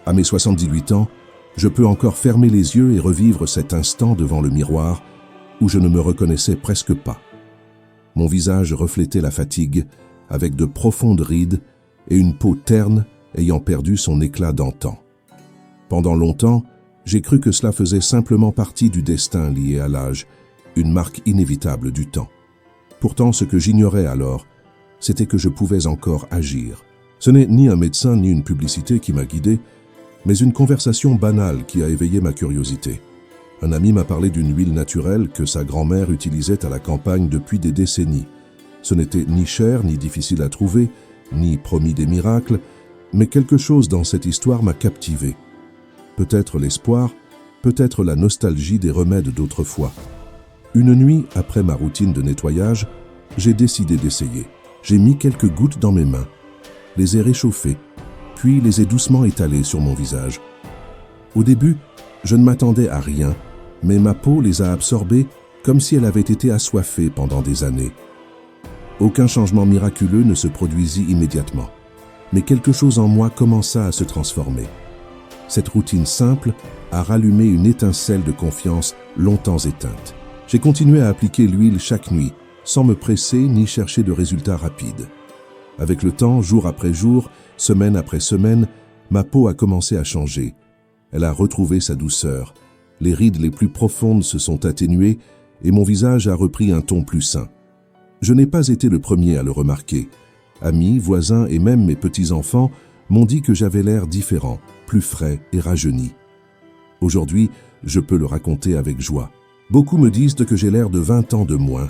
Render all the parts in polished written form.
À mes 78 ans, je peux encore fermer les yeux et revivre cet instant devant le miroir où je ne me reconnaissais presque pas. Mon visage reflétait la fatigue, avec de profondes rides et une peau terne ayant perdu son éclat d'antan. Pendant longtemps, j'ai cru que cela faisait simplement partie du destin lié à l'âge, une marque inévitable du temps. Pourtant, ce que j'ignorais alors, c'était que je pouvais encore agir. Ce n'est ni un médecin ni une publicité qui m'a guidé, mais une conversation banale qui a éveillé ma curiosité. Un ami m'a parlé d'une huile naturelle que sa grand-mère utilisait à la campagne depuis des décennies. Ce n'était ni cher, ni difficile à trouver, ni promis des miracles, mais quelque chose dans cette histoire m'a captivé. Peut-être l'espoir, peut-être la nostalgie des remèdes d'autrefois. Une nuit, après ma routine de nettoyage, j'ai décidé d'essayer. J'ai mis quelques gouttes dans mes mains, les ai réchauffées, puis les ai doucement étalées sur mon visage. Au début, je ne m'attendais à rien, mais ma peau les a absorbées comme si elle avait été assoiffée pendant des années. Aucun changement miraculeux ne se produisit immédiatement, mais quelque chose en moi commença à se transformer. Cette routine simple a rallumé une étincelle de confiance longtemps éteinte. J'ai continué à appliquer l'huile chaque nuit, sans me presser ni chercher de résultats rapides. Avec le temps, jour après jour, semaine après semaine, ma peau a commencé à changer. Elle a retrouvé sa douceur. Les rides les plus profondes se sont atténuées et mon visage a repris un ton plus sain. Je n'ai pas été le premier à le remarquer. Amis, voisins et même mes petits-enfants m'ont dit que j'avais l'air différent, plus frais et rajeuni. Aujourd'hui, je peux le raconter avec joie. Beaucoup me disent que j'ai l'air de 20 ans de moins.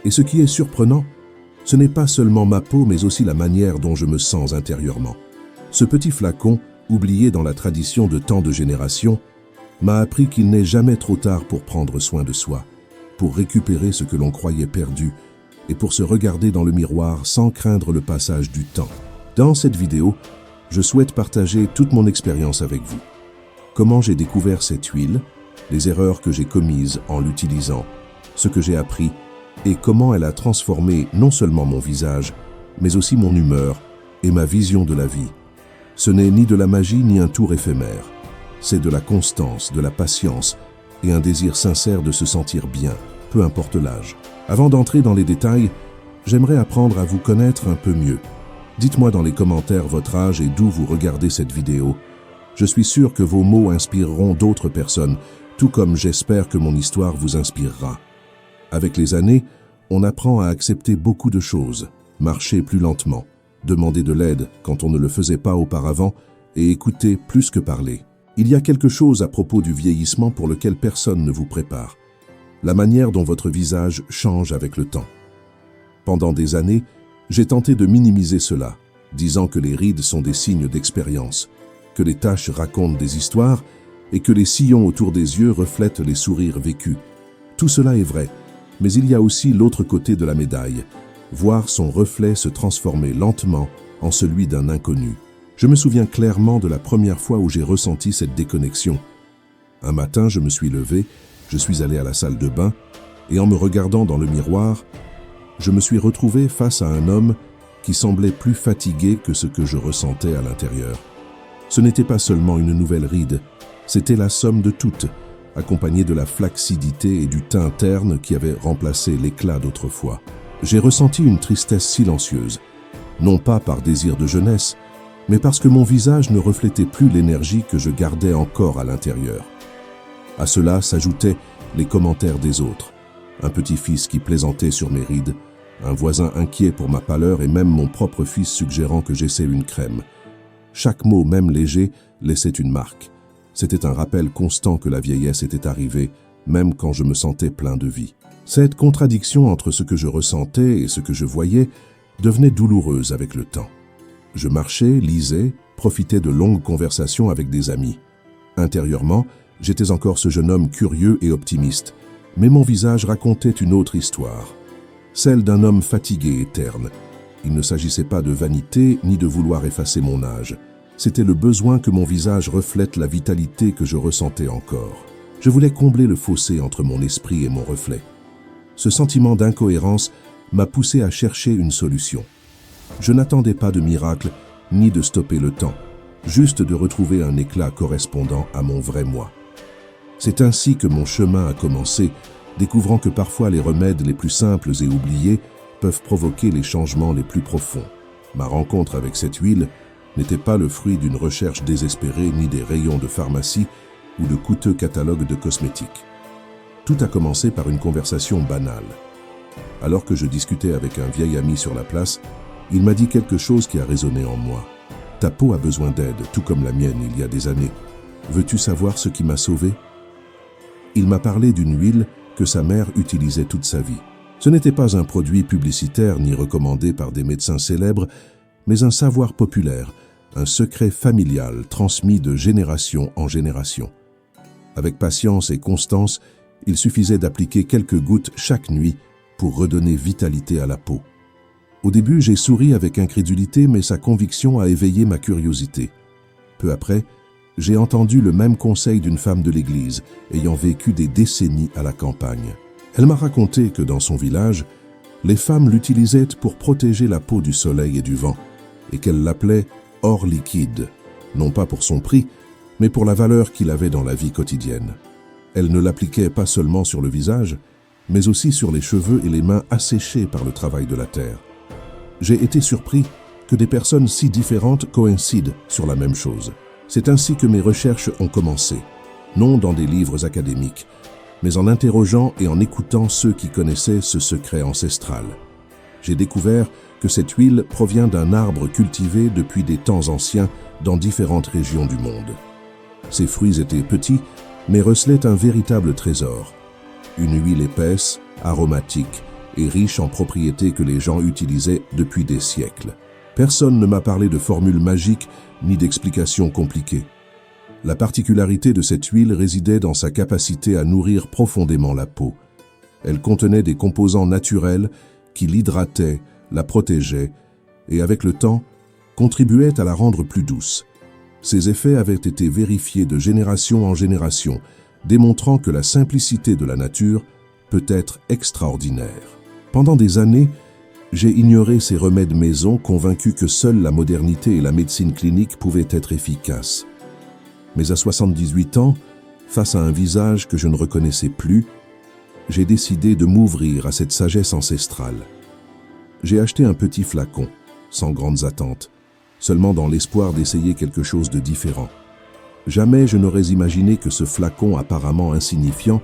Et ce qui est surprenant, ce n'est pas seulement ma peau, mais aussi la manière dont je me sens intérieurement. Ce petit flacon, oublié dans la tradition de tant de générations, m'a appris qu'il n'est jamais trop tard pour prendre soin de soi, pour récupérer ce que l'on croyait perdu et pour se regarder dans le miroir sans craindre le passage du temps. Dans cette vidéo, je souhaite partager toute mon expérience avec vous. Comment j'ai découvert cette huile, les erreurs que j'ai commises en l'utilisant, ce que j'ai appris et comment elle a transformé non seulement mon visage, mais aussi mon humeur et ma vision de la vie. Ce n'est ni de la magie ni un tour éphémère. C'est de la constance, de la patience et un désir sincère de se sentir bien, peu importe l'âge. Avant d'entrer dans les détails, j'aimerais apprendre à vous connaître un peu mieux. Dites-moi dans les commentaires votre âge et d'où vous regardez cette vidéo. Je suis sûr que vos mots inspireront d'autres personnes, tout comme j'espère que mon histoire vous inspirera. Avec les années, on apprend à accepter beaucoup de choses, marcher plus lentement, demander de l'aide quand on ne le faisait pas auparavant et écouter plus que parler. Il y a quelque chose à propos du vieillissement pour lequel personne ne vous prépare. La manière dont votre visage change avec le temps. Pendant des années, j'ai tenté de minimiser cela, disant que les rides sont des signes d'expérience, que les taches racontent des histoires et que les sillons autour des yeux reflètent les sourires vécus. Tout cela est vrai, mais il y a aussi l'autre côté de la médaille, voir son reflet se transformer lentement en celui d'un inconnu. Je me souviens clairement de la première fois où j'ai ressenti cette déconnexion. Un matin, je me suis levé, je suis allé à la salle de bain, et en me regardant dans le miroir, je me suis retrouvé face à un homme qui semblait plus fatigué que ce que je ressentais à l'intérieur. Ce n'était pas seulement une nouvelle ride, c'était la somme de toutes, accompagnée de la flacidité et du teint terne qui avait remplacé l'éclat d'autrefois. J'ai ressenti une tristesse silencieuse, non pas par désir de jeunesse, mais parce que mon visage ne reflétait plus l'énergie que je gardais encore à l'intérieur. À cela s'ajoutaient les commentaires des autres, un petit-fils qui plaisantait sur mes rides, un voisin inquiet pour ma pâleur et même mon propre fils suggérant que j'essaie une crème. Chaque mot, même léger, laissait une marque. C'était un rappel constant que la vieillesse était arrivée, même quand je me sentais plein de vie. Cette contradiction entre ce que je ressentais et ce que je voyais devenait douloureuse avec le temps. Je marchais, lisais, profitais de longues conversations avec des amis. Intérieurement, j'étais encore ce jeune homme curieux et optimiste, mais mon visage racontait une autre histoire, celle d'un homme fatigué et terne. Il ne s'agissait pas de vanité ni de vouloir effacer mon âge. C'était le besoin que mon visage reflète la vitalité que je ressentais encore. Je voulais combler le fossé entre mon esprit et mon reflet. Ce sentiment d'incohérence m'a poussé à chercher une solution. Je n'attendais pas de miracle, ni de stopper le temps. juste de retrouver un éclat correspondant à mon vrai moi. C'est ainsi que mon chemin a commencé, découvrant que parfois les remèdes les plus simples et oubliés peuvent provoquer les changements les plus profonds. Ma rencontre avec cette huile n'était pas le fruit d'une recherche désespérée ni des rayons de pharmacie ou de coûteux catalogues de cosmétiques. Tout a commencé par une conversation banale. Alors que je discutais avec un vieil ami sur la place, il m'a dit quelque chose qui a résonné en moi. « Ta peau a besoin d'aide, tout comme la mienne il y a des années. Veux-tu savoir ce qui m'a sauvé ?» Il m'a parlé d'une huile que sa mère utilisait toute sa vie. Ce n'était pas un produit publicitaire ni recommandé par des médecins célèbres, mais un savoir populaire, un secret familial transmis de génération en génération. Avec patience et constance, il suffisait d'appliquer quelques gouttes chaque nuit pour redonner vitalité à la peau. Au début, j'ai souri avec incrédulité, mais sa conviction a éveillé ma curiosité. Peu après, j'ai entendu le même conseil d'une femme de l'église, ayant vécu des décennies à la campagne. Elle m'a raconté que dans son village, les femmes l'utilisaient pour protéger la peau du soleil et du vent, et qu'elle l'appelait « or liquide », non pas pour son prix, mais pour la valeur qu'il avait dans la vie quotidienne. Elle ne l'appliquait pas seulement sur le visage, mais aussi sur les cheveux et les mains asséchés par le travail de la terre. J'ai été surpris que des personnes si différentes coïncident sur la même chose. C'est ainsi que mes recherches ont commencé, non dans des livres académiques, mais en interrogeant et en écoutant ceux qui connaissaient ce secret ancestral. J'ai découvert que cette huile provient d'un arbre cultivé depuis des temps anciens dans différentes régions du monde. Ses fruits étaient petits, mais recelaient un véritable trésor. Une huile épaisse, aromatique et riche en propriétés que les gens utilisaient depuis des siècles. Personne ne m'a parlé de formules magiques ni d'explications compliquées. La particularité de cette huile résidait dans sa capacité à nourrir profondément la peau. Elle contenait des composants naturels qui l'hydrataient, la protégeaient et, avec le temps, contribuaient à la rendre plus douce. Ces effets avaient été vérifiés de génération en génération, démontrant que la simplicité de la nature peut être extraordinaire. Pendant des années, j'ai ignoré ces remèdes maison, convaincu que seule la modernité et la médecine clinique pouvaient être efficaces. Mais à 78 ans, face à un visage que je ne reconnaissais plus, j'ai décidé de m'ouvrir à cette sagesse ancestrale. J'ai acheté un petit flacon, sans grandes attentes, seulement dans l'espoir d'essayer quelque chose de différent. Jamais je n'aurais imaginé que ce flacon apparemment insignifiant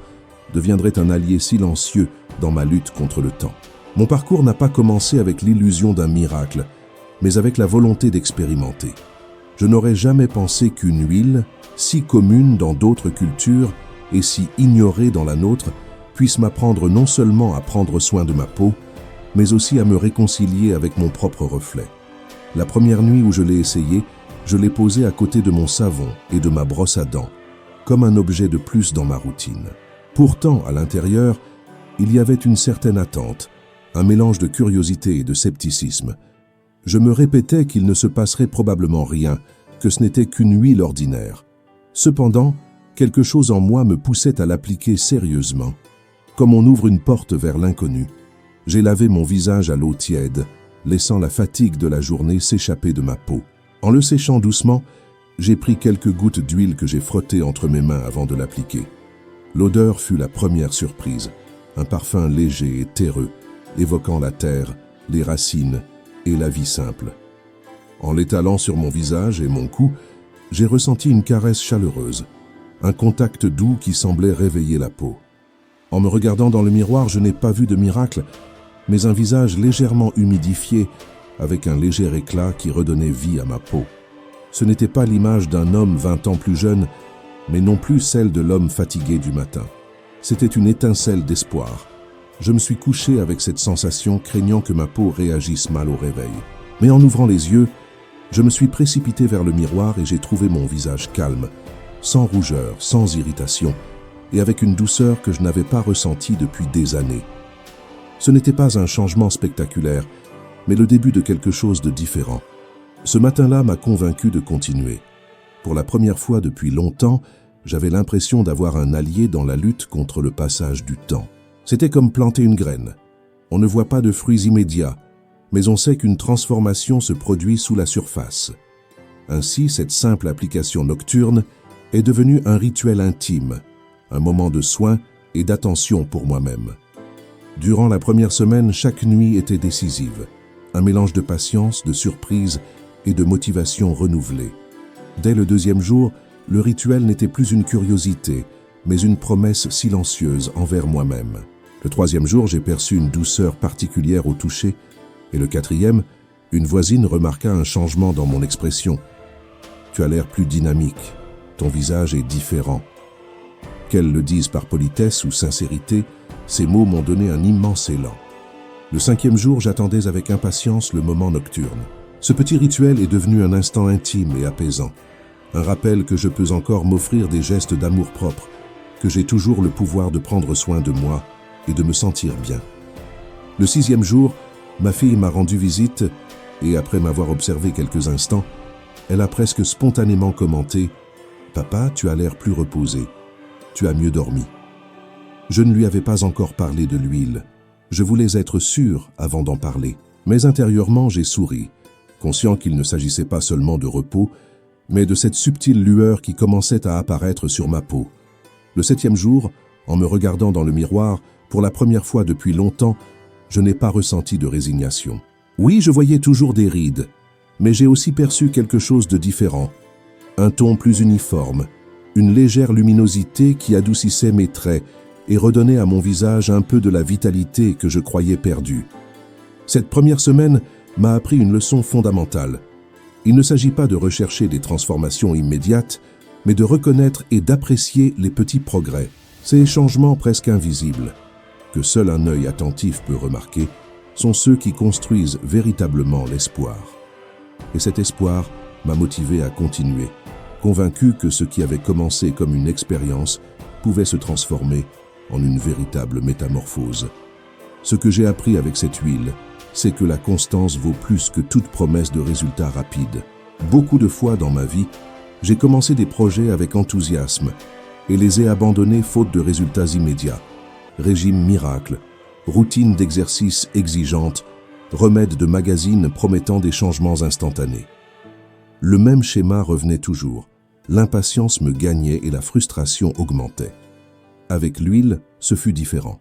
deviendrait un allié silencieux dans ma lutte contre le temps. Mon parcours n'a pas commencé avec l'illusion d'un miracle, mais avec la volonté d'expérimenter. Je n'aurais jamais pensé qu'une huile, si commune dans d'autres cultures et si ignorée dans la nôtre, puisse m'apprendre non seulement à prendre soin de ma peau, mais aussi à me réconcilier avec mon propre reflet. La première nuit où je l'ai essayé, je l'ai posé à côté de mon savon et de ma brosse à dents, comme un objet de plus dans ma routine. Pourtant, à l'intérieur, il y avait une certaine attente, un mélange de curiosité et de scepticisme. Je me répétais qu'il ne se passerait probablement rien, que ce n'était qu'une huile ordinaire. Cependant, quelque chose en moi me poussait à l'appliquer sérieusement. Comme on ouvre une porte vers l'inconnu, j'ai lavé mon visage à l'eau tiède, laissant la fatigue de la journée s'échapper de ma peau. En le séchant doucement, j'ai pris quelques gouttes d'huile que j'ai frottées entre mes mains avant de l'appliquer. L'odeur fut la première surprise, un parfum léger et terreux, évoquant la terre, les racines et la vie simple. En l'étalant sur mon visage et mon cou, j'ai ressenti une caresse chaleureuse, un contact doux qui semblait réveiller la peau. En me regardant dans le miroir, je n'ai pas vu de miracle, mais un visage légèrement humidifié, avec un léger éclat qui redonnait vie à ma peau. Ce n'était pas l'image d'un homme 20 ans plus jeune, mais non plus celle de l'homme fatigué du matin. C'était une étincelle d'espoir. Je me suis couché avec cette sensation, craignant que ma peau réagisse mal au réveil. Mais en ouvrant les yeux, je me suis précipité vers le miroir et j'ai trouvé mon visage calme, sans rougeur, sans irritation, et avec une douceur que je n'avais pas ressentie depuis des années. Ce n'était pas un changement spectaculaire, mais le début de quelque chose de différent. Ce matin-là m'a convaincu de continuer. Pour la première fois depuis longtemps, j'avais l'impression d'avoir un allié dans la lutte contre le passage du temps. C'était comme planter une graine. On ne voit pas de fruits immédiats, mais on sait qu'une transformation se produit sous la surface. Ainsi, cette simple application nocturne est devenue un rituel intime, un moment de soin et d'attention pour moi-même. Durant la première semaine, chaque nuit était décisive, un mélange de patience, de surprise et de motivation renouvelée. Dès le deuxième jour, le rituel n'était plus une curiosité, mais une promesse silencieuse envers moi-même. Le troisième jour, j'ai perçu une douceur particulière au toucher, et le quatrième, une voisine remarqua un changement dans mon expression. « Tu as l'air plus dynamique, ton visage est différent. » Qu'elle le dise par politesse ou sincérité, ces mots m'ont donné un immense élan. Le cinquième jour, j'attendais avec impatience le moment nocturne. Ce petit rituel est devenu un instant intime et apaisant. Un rappel que je peux encore m'offrir des gestes d'amour-propre, que j'ai toujours le pouvoir de prendre soin de moi et de me sentir bien. Le sixième jour, ma fille m'a rendu visite et après m'avoir observé quelques instants, elle a presque spontanément commenté « Papa, tu as l'air plus reposé. Tu as mieux dormi. » Je ne lui avais pas encore parlé de l'huile. Je voulais être sûr avant d'en parler. Mais intérieurement, j'ai souri, conscient qu'il ne s'agissait pas seulement de repos, mais de cette subtile lueur qui commençait à apparaître sur ma peau. Le septième jour, en me regardant dans le miroir, pour la première fois depuis longtemps, je n'ai pas ressenti de résignation. Oui, je voyais toujours des rides, mais j'ai aussi perçu quelque chose de différent. Un ton plus uniforme, une légère luminosité qui adoucissait mes traits et redonnait à mon visage un peu de la vitalité que je croyais perdue. Cette première semaine m'a appris une leçon fondamentale. Il ne s'agit pas de rechercher des transformations immédiates, mais de reconnaître et d'apprécier les petits progrès, ces changements presque invisibles, que seul un œil attentif peut remarquer, sont ceux qui construisent véritablement l'espoir. Et cet espoir m'a motivé à continuer, convaincu que ce qui avait commencé comme une expérience pouvait se transformer en une véritable métamorphose. Ce que j'ai appris avec cette huile, c'est que la constance vaut plus que toute promesse de résultats rapides. Beaucoup de fois dans ma vie, j'ai commencé des projets avec enthousiasme et les ai abandonnés faute de résultats immédiats. Régime miracle, routine d'exercice exigeante, remèdes de magazines promettant des changements instantanés. Le même schéma revenait toujours. L'impatience me gagnait et la frustration augmentait. Avec l'huile, ce fut différent.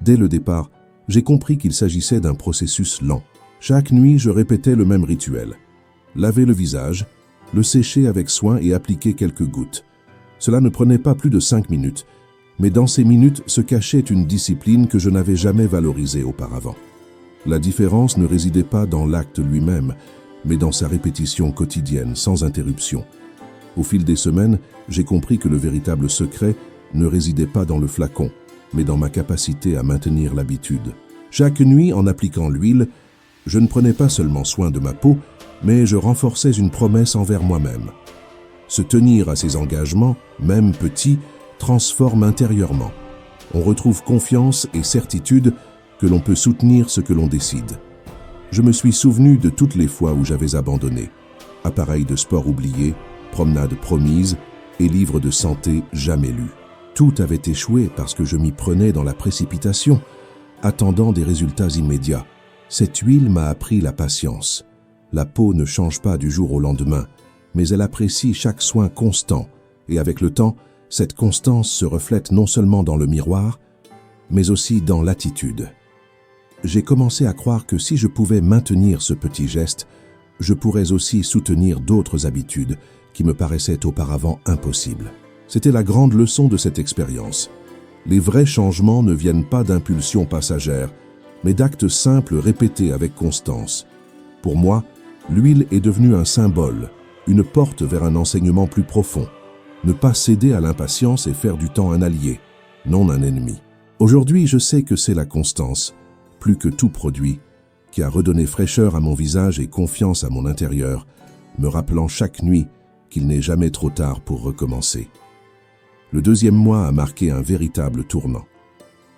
Dès le départ, j'ai compris qu'il s'agissait d'un processus lent. Chaque nuit, je répétais le même rituel. Laver le visage, le sécher avec soin et appliquer quelques gouttes. Cela ne prenait pas plus de 5 minutes, mais dans ces minutes se cachait une discipline que je n'avais jamais valorisée auparavant. La différence ne résidait pas dans l'acte lui-même, mais dans sa répétition quotidienne, sans interruption. Au fil des semaines, j'ai compris que le véritable secret ne résidait pas dans le flacon, mais dans ma capacité à maintenir l'habitude. Chaque nuit, en appliquant l'huile, je ne prenais pas seulement soin de ma peau, mais je renforçais une promesse envers moi-même. Se tenir à ses engagements, même petits, transforme intérieurement. On retrouve confiance et certitude que l'on peut soutenir ce que l'on décide. Je me suis souvenu de toutes les fois où j'avais abandonné. Appareil de sport oublié, promenade promise et livre de santé jamais lu. Tout avait échoué parce que je m'y prenais dans la précipitation, attendant des résultats immédiats. Cette huile m'a appris la patience. La peau ne change pas du jour au lendemain, mais elle apprécie chaque soin constant, et avec le temps, cette constance se reflète non seulement dans le miroir, mais aussi dans l'attitude. J'ai commencé à croire que si je pouvais maintenir ce petit geste, je pourrais aussi soutenir d'autres habitudes qui me paraissaient auparavant impossibles. C'était la grande leçon de cette expérience. Les vrais changements ne viennent pas d'impulsions passagères, mais d'actes simples répétés avec constance. Pour moi, l'huile est devenue un symbole, une porte vers un enseignement plus profond. Ne pas céder à l'impatience et faire du temps un allié, non un ennemi. Aujourd'hui, je sais que c'est la constance, plus que tout produit, qui a redonné fraîcheur à mon visage et confiance à mon intérieur, me rappelant chaque nuit qu'il n'est jamais trop tard pour recommencer. Le deuxième mois a marqué un véritable tournant.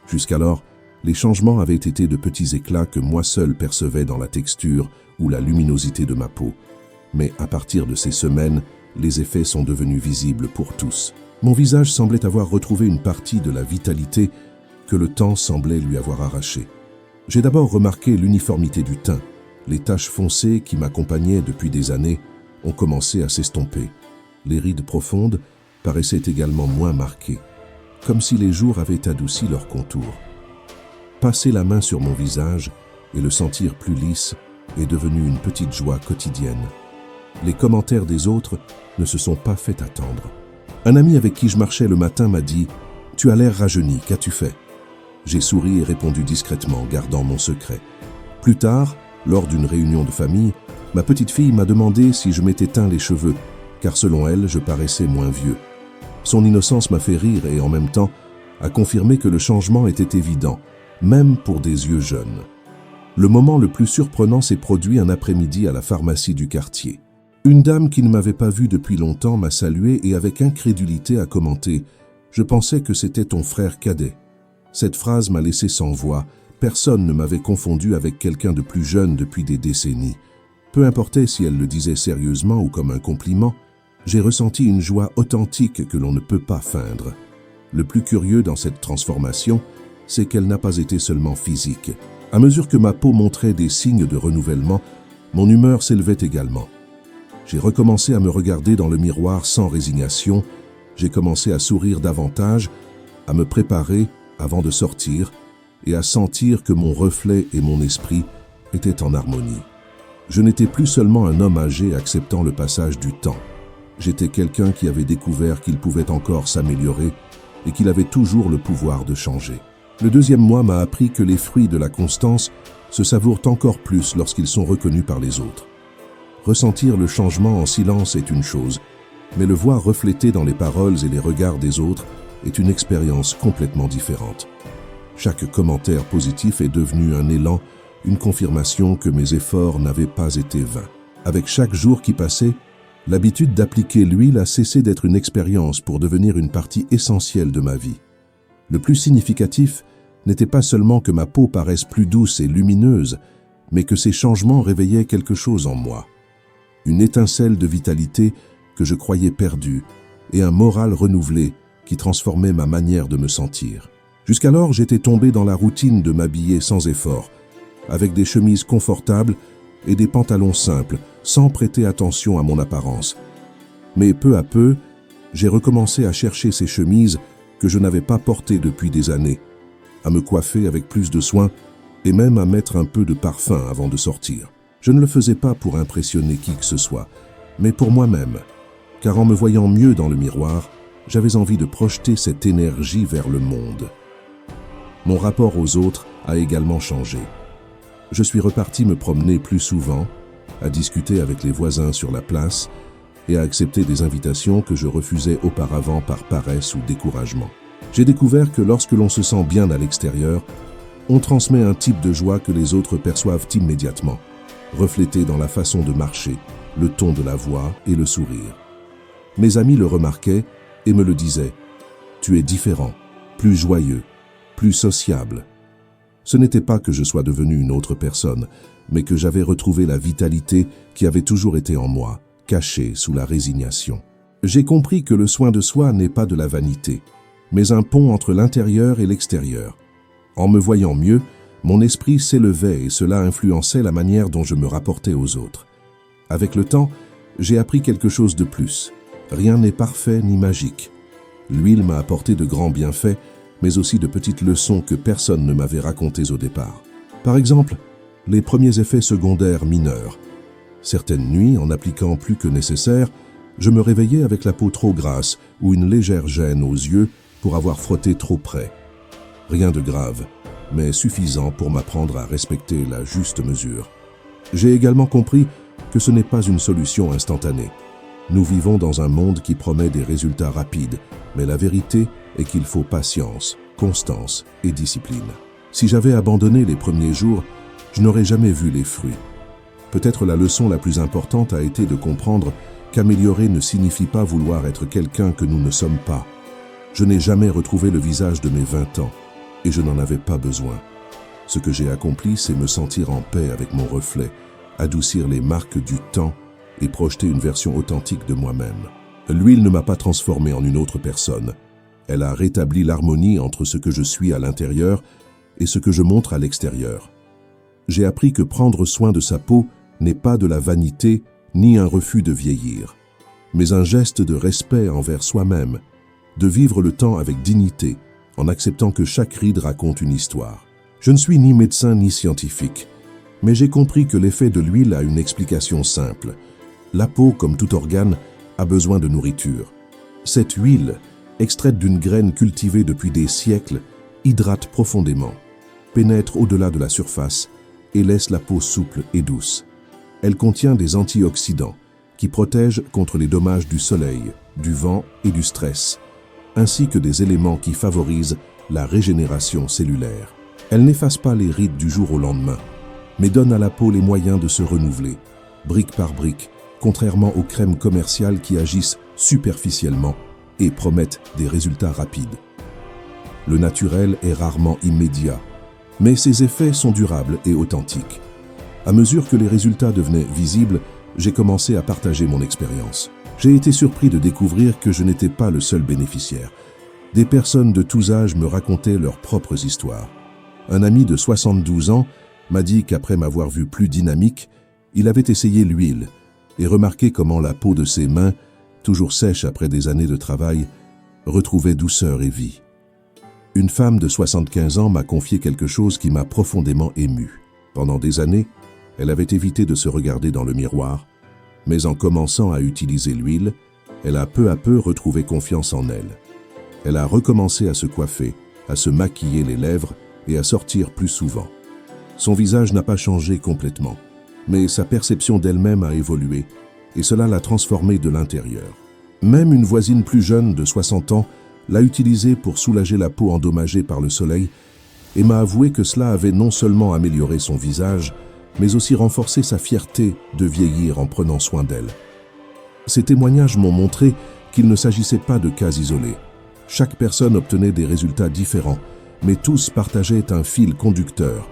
Jusqu'alors, les changements avaient été de petits éclats que moi seul percevais dans la texture ou la luminosité de ma peau. Mais à partir de ces semaines, les effets sont devenus visibles pour tous. Mon visage semblait avoir retrouvé une partie de la vitalité que le temps semblait lui avoir arrachée. J'ai d'abord remarqué l'uniformité du teint. Les taches foncées qui m'accompagnaient depuis des années ont commencé à s'estomper. Les rides profondes paraissaient également moins marquées, comme si les jours avaient adouci leurs contours. Passer la main sur mon visage et le sentir plus lisse est devenu une petite joie quotidienne. Les commentaires des autres ne se sont pas fait attendre. Un ami avec qui je marchais le matin m'a dit « Tu as l'air rajeuni, qu'as-tu fait ?» J'ai souri et répondu discrètement, gardant mon secret. Plus tard, lors d'une réunion de famille, ma petite fille m'a demandé si je m'étais teint les cheveux, car selon elle, je paraissais moins vieux. Son innocence m'a fait rire et en même temps a confirmé que le changement était évident, même pour des yeux jeunes. Le moment le plus surprenant s'est produit un après-midi à la pharmacie du quartier. Une dame qui ne m'avait pas vu depuis longtemps m'a salué et avec incrédulité a commenté « Je pensais que c'était ton frère cadet ». Cette phrase m'a laissé sans voix. Personne ne m'avait confondu avec quelqu'un de plus jeune depuis des décennies. Peu importait si elle le disait sérieusement ou comme un compliment, j'ai ressenti une joie authentique que l'on ne peut pas feindre. Le plus curieux dans cette transformation, c'est qu'elle n'a pas été seulement physique. À mesure que ma peau montrait des signes de renouvellement, mon humeur s'élevait également. J'ai recommencé à me regarder dans le miroir sans résignation, j'ai commencé à sourire davantage, à me préparer avant de sortir et à sentir que mon reflet et mon esprit étaient en harmonie. Je n'étais plus seulement un homme âgé acceptant le passage du temps. J'étais quelqu'un qui avait découvert qu'il pouvait encore s'améliorer et qu'il avait toujours le pouvoir de changer. Le deuxième mois m'a appris que les fruits de la constance se savourent encore plus lorsqu'ils sont reconnus par les autres. Ressentir le changement en silence est une chose, mais le voir reflété dans les paroles et les regards des autres est une expérience complètement différente. Chaque commentaire positif est devenu un élan, une confirmation que mes efforts n'avaient pas été vains. Avec chaque jour qui passait, l'habitude d'appliquer l'huile a cessé d'être une expérience pour devenir une partie essentielle de ma vie. Le plus significatif n'était pas seulement que ma peau paraisse plus douce et lumineuse, mais que ces changements réveillaient quelque chose en moi. Une étincelle de vitalité que je croyais perdue et un moral renouvelé qui transformait ma manière de me sentir. Jusqu'alors, j'étais tombé dans la routine de m'habiller sans effort, avec des chemises confortables et des pantalons simples, sans prêter attention à mon apparence. Mais peu à peu, j'ai recommencé à chercher ces chemises que je n'avais pas portées depuis des années, à me coiffer avec plus de soin et même à mettre un peu de parfum avant de sortir. Je ne le faisais pas pour impressionner qui que ce soit, mais pour moi-même, car en me voyant mieux dans le miroir, j'avais envie de projeter cette énergie vers le monde. Mon rapport aux autres a également changé. Je suis reparti me promener plus souvent, à discuter avec les voisins sur la place et à accepter des invitations que je refusais auparavant par paresse ou découragement. J'ai découvert que lorsque l'on se sent bien à l'extérieur, on transmet un type de joie que les autres perçoivent immédiatement, reflété dans la façon de marcher, le ton de la voix et le sourire. Mes amis le remarquaient et me le disaient. Tu es différent, plus joyeux, plus sociable. Ce n'était pas que je sois devenu une autre personne, mais que j'avais retrouvé la vitalité qui avait toujours été en moi, cachée sous la résignation. J'ai compris que le soin de soi n'est pas de la vanité, mais un pont entre l'intérieur et l'extérieur. En me voyant mieux, mon esprit s'élevait et cela influençait la manière dont je me rapportais aux autres. Avec le temps, j'ai appris quelque chose de plus. Rien n'est parfait ni magique. L'huile m'a apporté de grands bienfaits, mais aussi de petites leçons que personne ne m'avait racontées au départ. Par exemple, les premiers effets secondaires mineurs. Certaines nuits, en appliquant plus que nécessaire, je me réveillais avec la peau trop grasse ou une légère gêne aux yeux pour avoir frotté trop près. Rien de grave, mais suffisant pour m'apprendre à respecter la juste mesure. J'ai également compris que ce n'est pas une solution instantanée. Nous vivons dans un monde qui promet des résultats rapides, mais la vérité est qu'il faut patience, constance et discipline. Si j'avais abandonné les premiers jours, je n'aurais jamais vu les fruits. Peut-être la leçon la plus importante a été de comprendre qu'améliorer ne signifie pas vouloir être quelqu'un que nous ne sommes pas. Je n'ai jamais retrouvé le visage de mes 20 ans, et je n'en avais pas besoin. Ce que j'ai accompli, c'est me sentir en paix avec mon reflet, adoucir les marques du temps et projeter une version authentique de moi-même. L'huile ne m'a pas transformé en une autre personne. Elle a rétabli l'harmonie entre ce que je suis à l'intérieur et ce que je montre à l'extérieur. J'ai appris que prendre soin de sa peau n'est pas de la vanité ni un refus de vieillir, mais un geste de respect envers soi-même, de vivre le temps avec dignité, en acceptant que chaque ride raconte une histoire. Je ne suis ni médecin ni scientifique, mais j'ai compris que l'effet de l'huile a une explication simple. La peau, comme tout organe, a besoin de nourriture. Cette huile, extraite d'une graine cultivée depuis des siècles, hydrate profondément, pénètre au-delà de la surface et laisse la peau souple et douce. Elle contient des antioxydants qui protègent contre les dommages du soleil, du vent et du stress, ainsi que des éléments qui favorisent la régénération cellulaire. Elle n'efface pas les rides du jour au lendemain, mais donne à la peau les moyens de se renouveler, brique par brique, contrairement aux crèmes commerciales qui agissent superficiellement et promettent des résultats rapides. Le naturel est rarement immédiat, mais ses effets sont durables et authentiques. À mesure que les résultats devenaient visibles, j'ai commencé à partager mon expérience. J'ai été surpris de découvrir que je n'étais pas le seul bénéficiaire. Des personnes de tous âges me racontaient leurs propres histoires. Un ami de 72 ans m'a dit qu'après m'avoir vu plus dynamique, il avait essayé l'huile et remarqué comment la peau de ses mains, toujours sèche après des années de travail, retrouvait douceur et vie. Une femme de 75 ans m'a confié quelque chose qui m'a profondément ému. Pendant des années, elle avait évité de se regarder dans le miroir, mais en commençant à utiliser l'huile, elle a peu à peu retrouvé confiance en elle. Elle a recommencé à se coiffer, à se maquiller les lèvres et à sortir plus souvent. Son visage n'a pas changé complètement, mais sa perception d'elle-même a évolué, et cela l'a transformée de l'intérieur. Même une voisine plus jeune de 60 ans l'a utilisé pour soulager la peau endommagée par le soleil et m'a avoué que cela avait non seulement amélioré son visage, mais aussi renforcé sa fierté de vieillir en prenant soin d'elle. Ces témoignages m'ont montré qu'il ne s'agissait pas de cas isolés. Chaque personne obtenait des résultats différents, mais tous partageaient un fil conducteur.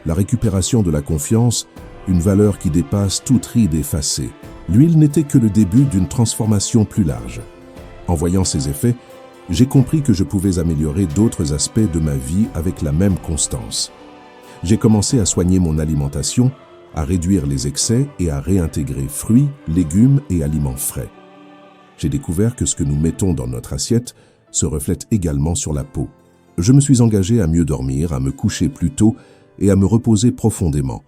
La récupération de la confiance, une valeur qui dépasse toute ride effacée. L'huile n'était que le début d'une transformation plus large. En voyant ces effets, j'ai compris que je pouvais améliorer d'autres aspects de ma vie avec la même constance. J'ai commencé à soigner mon alimentation, à réduire les excès et à réintégrer fruits, légumes et aliments frais. J'ai découvert que ce que nous mettons dans notre assiette se reflète également sur la peau. Je me suis engagé à mieux dormir, à me coucher plus tôt et à me reposer profondément.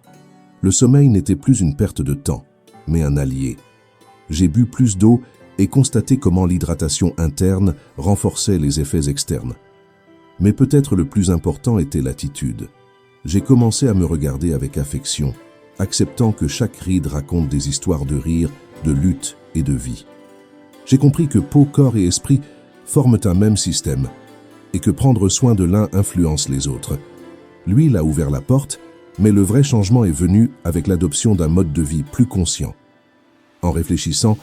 Le sommeil n'était plus une perte de temps, mais un allié. J'ai bu plus d'eau et constaté comment l'hydratation interne renforçait les effets externes. Mais peut-être le plus important était l'attitude. J'ai commencé à me regarder avec affection, acceptant que chaque ride raconte des histoires de rire, de lutte et de vie. J'ai compris que peau, corps et esprit forment un même système et que prendre soin de l'un influence les autres. L'huile a ouvert la porte, mais le vrai changement est venu avec l'adoption d'un mode de vie plus conscient. En réfléchissant,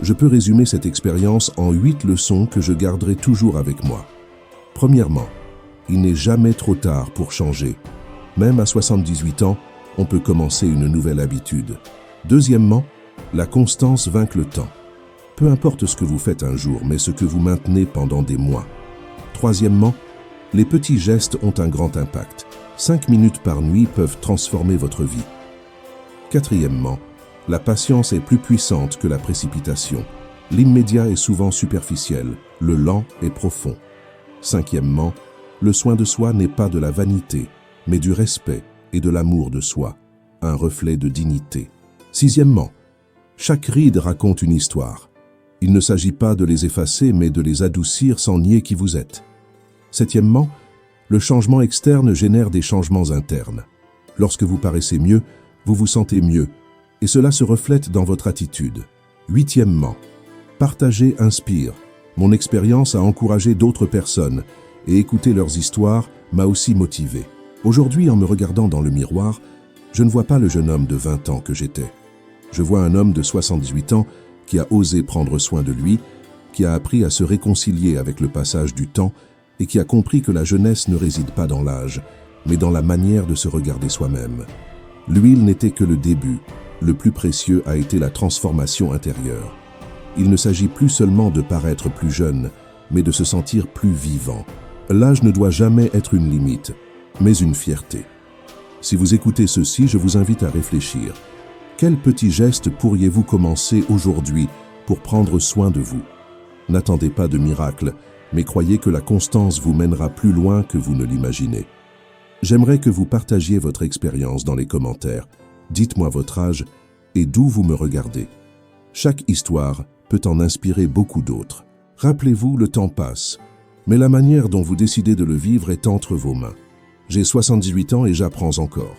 je peux résumer cette expérience en 8 leçons que je garderai toujours avec moi. Premièrement, il n'est jamais trop tard pour changer. Même à 78 ans, on peut commencer une nouvelle habitude. Deuxièmement, la constance vainc le temps. Peu importe ce que vous faites un jour, mais ce que vous maintenez pendant des mois. Troisièmement, les petits gestes ont un grand impact. 5 minutes par nuit peuvent transformer votre vie. Quatrièmement, la patience est plus puissante que la précipitation. L'immédiat est souvent superficiel, le lent est profond. Cinquièmement, le soin de soi n'est pas de la vanité, mais du respect et de l'amour de soi, un reflet de dignité. Sixièmement, chaque ride raconte une histoire. Il ne s'agit pas de les effacer, mais de les adoucir sans nier qui vous êtes. Septièmement, le changement externe génère des changements internes. Lorsque vous paraissez mieux, vous vous sentez mieux, et cela se reflète dans votre attitude. Huitièmement, partager inspire. Mon expérience a encouragé d'autres personnes, et écouter leurs histoires m'a aussi motivé. Aujourd'hui, en me regardant dans le miroir, je ne vois pas le jeune homme de 20 ans que j'étais. Je vois un homme de 78 ans qui a osé prendre soin de lui, qui a appris à se réconcilier avec le passage du temps et qui a compris que la jeunesse ne réside pas dans l'âge, mais dans la manière de se regarder soi-même. L'huile n'était que le début. Le plus précieux a été la transformation intérieure. Il ne s'agit plus seulement de paraître plus jeune, mais de se sentir plus vivant. L'âge ne doit jamais être une limite, mais une fierté. Si vous écoutez ceci, je vous invite à réfléchir. Quel petit geste pourriez-vous commencer aujourd'hui pour prendre soin de vous? N'attendez pas de miracle, mais croyez que la constance vous mènera plus loin que vous ne l'imaginez. J'aimerais que vous partagiez votre expérience dans les commentaires. Dites-moi votre âge et d'où vous me regardez. Chaque histoire peut en inspirer beaucoup d'autres. Rappelez-vous, le temps passe, mais la manière dont vous décidez de le vivre est entre vos mains. J'ai 78 ans et j'apprends encore.